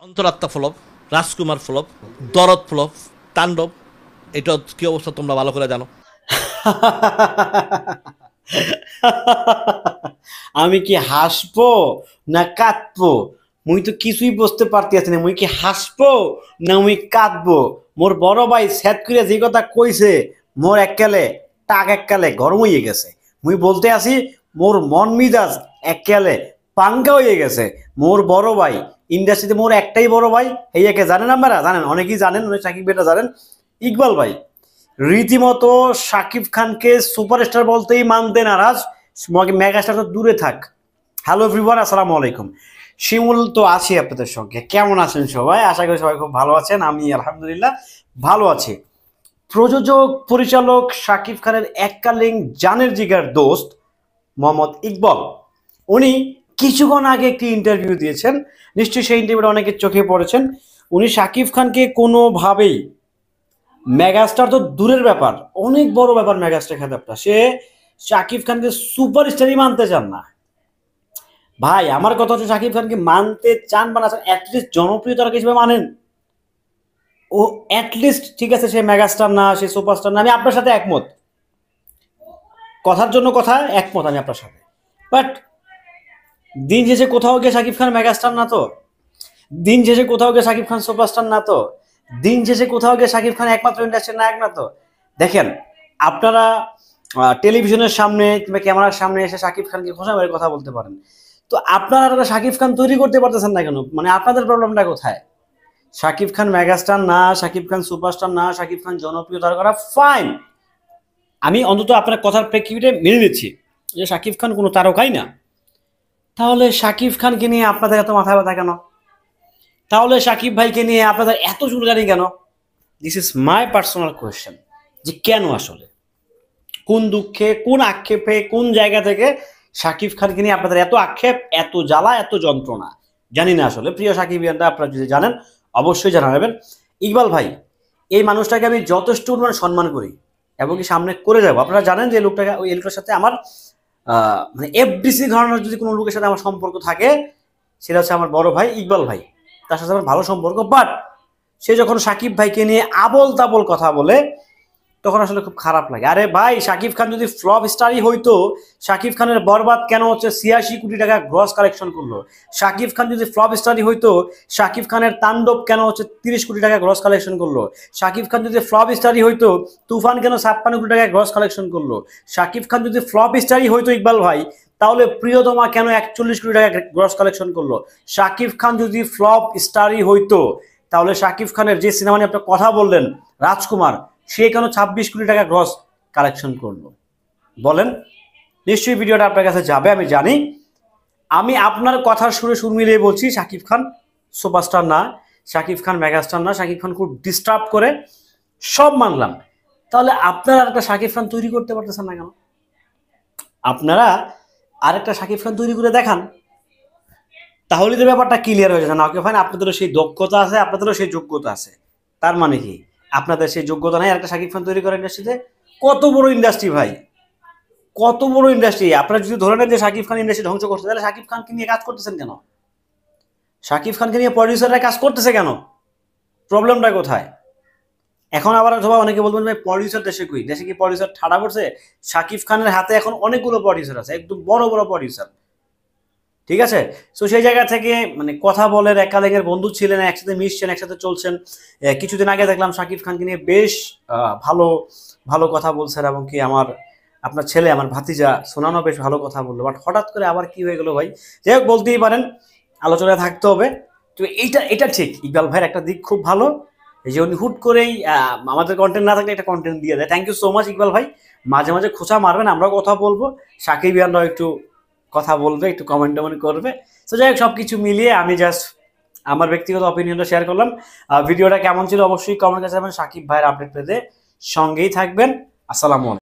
অন্তরাত্মা flop, রাজকুমার flop, দরদ flop, তাণ্ডব, এটা কি অবস্থা তোমরা ভালো করে জানো। আমি কি হাসবো না কাঁদবো মুই তো কিছুই বুঝতে পারতেছি না। মুই কি হাসবো না মুই কাঁদবো? মোর বড় ভাই সেট করে যে কথা কইছে মোর এককালে টাক এককালে গরম হয়ে গেছে। মুই বলতে আসি মোর মন মিজাজ এককালে পাঙ্গা হয়ে গেছে। মোর বড় ভাই ইন্ডাস্ট্রিতে মোর একটাই বড় ভাই, এইয়াকে জানেন আপনারা, জানেন অনেকেই জানেন, উনি সাকিব ভাইটা জানেন, ইকবাল ভাই রীতিমতো শাকিব খানকে সুপারস্টার বলতেই মানতে নারাজ। মেগাস্টার তো দূরে থাক। হ্যালো এভরিওয়ান, আসসালামু আলাইকুম। শিমুল তো আছি আপনাদের সঙ্গে। কেমন আছেন সবাই? আশা করি সবাই খুব ভালো আছেন। আমি আলহামদুলিল্লাহ ভালো আছি। প্রযোজক পরিচালক শাকিব খানের এককালীন জানের জিগার দোস্ত মোহাম্মদ ইকবাল, উনি কিছুক্ষণ আগে একটি ইন্টারভিউ দিয়েছেন। নিশ্চয়ই সেই ইন্টারভিউটা অনেকের চোখে পড়েছেন। উনি শাকিব খানকে কোনোভাবেই, মেগাস্টার তো দূরের ব্যাপার, অনেক বড় ব্যাপার মেগাস্টার খেতাবটা, সে শাকিব খানকে সুপারস্টারই মানতে চান না। ভাই আমার কথা হচ্ছে, শাকিব খানকে মানতে চান বা না চান, অ্যাটলিস্ট জনপ্রিয়তার হিসেবে মানেন। ও অ্যাটলিস্ট ঠিক আছে, সে মেগাস্টার না, সে সুপারস্টার না, আমি আপনার সাথে একমত, কথার জন্য কথা একমত আমি আপনার সাথে। বাট দিন শেষে কোথাও গিয়ে শাকিব খান মেগাস্টার না তো, দিন শেষে কোথাও গিয়ে শাকিব খান সুপারস্টার না তো, দিন শেষে কোথাও গিয়ে শাকিব খান একমাত্র ইন্ডাস্ট্রির নায়ক না তো। দেখেন, আপনারা টেলিভিশনের সামনে কিংবা ক্যামেরার সামনে এসে শাকিব খানকে খোঁচা মেরে কথা বলতে পারেন, তো আপনারা শাকিব খান তৈরি করতে পারতেছেন না কেন? মানে আপনাদের প্রবলেমটা কোথায়? শাকিব খান মেগাস্টার না, শাকিব খান সুপারস্টার না, শাকিব খান জনপ্রিয় তারকা, ফাইন, আমি অন্তত আপনার কথার প্রেক্ষিতে মেনে নিচ্ছি যে শাকিব খান কোনো তারকাই না। তাহলে শাকিব খানকে নিয়ে আপনাদের এত মাথা ব্যথা কেন? তাহলে শাকিব ভাইকে নিয়ে আপনাদের এত চুলকানি কেন? This is my personal question, যে কেন আসলে, কোন দুঃখে, কোন আক্ষেপে, কোন জায়গা থেকে শাকিব খানকে নিয়ে আপনাদের এত আক্ষেপ, এত জ্বালা, এত যন্ত্রণা? জানি না আসলে। প্রিয় সাকিবিয়ানরা, আপনারা যদি জানেন অবশ্যই জানাবেন। ইকবাল ভাই, এই মানুষটাকে আমি যথেষ্ট পরিমাণ সম্মান করি এবং কি সামনে করে যাবো। আপনারা জানেন যে লোকটাকে, ওই লোকটার সাথে আমার মানে এফডিসি ঘরানার যদি কোনো লোকের সাথে আমার সম্পর্ক থাকে, সেটা হচ্ছে আমার বড় ভাই ইকবাল ভাই, তার সাথে আমার ভালো সম্পর্ক। বাট সে যখন শাকিব ভাইকে নিয়ে আবল তাবল কথা বলে, তখন আসলে খুব খারাপ লাগে। আরে ভাই, শাকিব খান যদি ফ্লপ স্টারই হইতো, শাকিব খানের বরবাদ কেন হচ্ছে 86 কোটি টাকা গ্রস কালেকশন করলো? শাকিব খান যদি ফ্লপ স্টারই হইতো, শাকিব খানের তাণ্ডব কেন হচ্ছে 30 কোটি টাকা গ্রস কালেকশন করলো? শাকিব খান যদি ফ্লপ স্টারই হইতো, তুফান কেন 56 কোটি টাকা গ্রস কালেকশন করলো? শাকিব খান যদি ফ্লপ স্টারই হইতো ইকবাল ভাই, তাহলে প্রিয়তমা কেন 41 কোটি টাকা গ্রস কালেকশন করলো? শাকিব খান যদি ফ্লপ স্টারই হইতো, তাহলে শাকিব খানের যে সিনেমা নিয়ে আপনি কথা বললেন রাজকুমার, সে কেন 26 কোটি টাকা গ্রস কালেকশন করলো? বলেন। নিশ্চয়ই ভিডিওটা আপনার কাছে যাবে আমি জানি। আমি আপনার কথার সুরে সুর মিলিয়ে বলছি, শাকিব খান সুপারস্টার না, শাকিব খান মেগাস্টার না, শাকিব খান খুব ডিস্টার্ব করে, সব মানলাম। তাহলে আপনারা আরেকটা শাকিব খান তৈরি করতে পারতেছেন না কেন? আপনারা আরেকটা শাকিব খান তৈরি করে দেখান, তাহলে তো ব্যাপারটা ক্লিয়ার হয়ে যাবে। না ওকে ফাইন, আপনাদেরও সেই দক্ষতা আছে, আপনাদেরও সেই যোগ্যতা আছে, তার মানে কি আপনাদের সেই যোগ্যতা নাই একটা শাকিব খান তৈরি করার ইন্ডাস্ট্রিতে? কত বড় ইন্ডাস্ট্রি ভাই, কত বড় ইন্ডাস্ট্রি! আপনারা যদি ধরে নেন যে শাকিব খান ইন্ডাস্ট্রি ধ্বংস করছে, তাহলে শাকিব খানকে নিয়ে কাজ করতেছেন কেন? শাকিব খানকে নিয়ে প্রডিউসাররা কাজ করতেছে কেন? প্রবলেমটা কোথায়? এখন আবার অথবা অনেকে বলবেন ভাই প্রডিউসার দেশে কই, দেশে কি প্রডিউসার ঠাড়া পড়ছে? শাকিব খানের হাতে এখন অনেকগুলো প্রডিউসার আছে, একদম বড় বড় প্রডিউসার, ঠিক আছে? তো সেই জায়গা থেকে মানে কথা বলেন, একালের বন্ধু ছিলেন, একসাথে মিশছেন, একসাথে চলছেন। কিছুদিন আগে দেখলাম শাকিব খানকে নিয়ে বেশ ভালো ভালো কথা বলছেন, এবং কি আপনার ছেলে, আমার ভাতিজা শোনানো বেশ ভালো কথা বললো। বাট হঠাৎ করে আবার কি হয়ে গেল ভাই? যাই হোক, বলতেই পারেন, আলোচনায় থাকতে হবে। তো এটা ঠিক, ইকবাল ভাইয়ের একটা দিক খুব ভালো, এই যে উনি হুট করেই আমাদের কন্টেন্ট না থাকলে একটা কন্টেন্ট দিয়ে দেয়। Thank you so much Iqbal ভাই। মাঝে মাঝে খোঁচা মারবেন, আমরাও কথা বলবো, সাকিবিয়ানরাও একটু কথা বলবে, একটু কমেন্ট টমেন্ট করবে। তো যাই হোক, সব কিছু মিলিয়ে আমি জাস্ট আমার ব্যক্তিগত অপিনিয়নটা শেয়ার করলাম। ভিডিওটা কেমন ছিল অবশ্যই কমেন্ট করে জানাবেন। সাকিব ভাইয়ের আপডেট পেতে সঙ্গেই থাকবেন। আসসালামু আলাইকুম।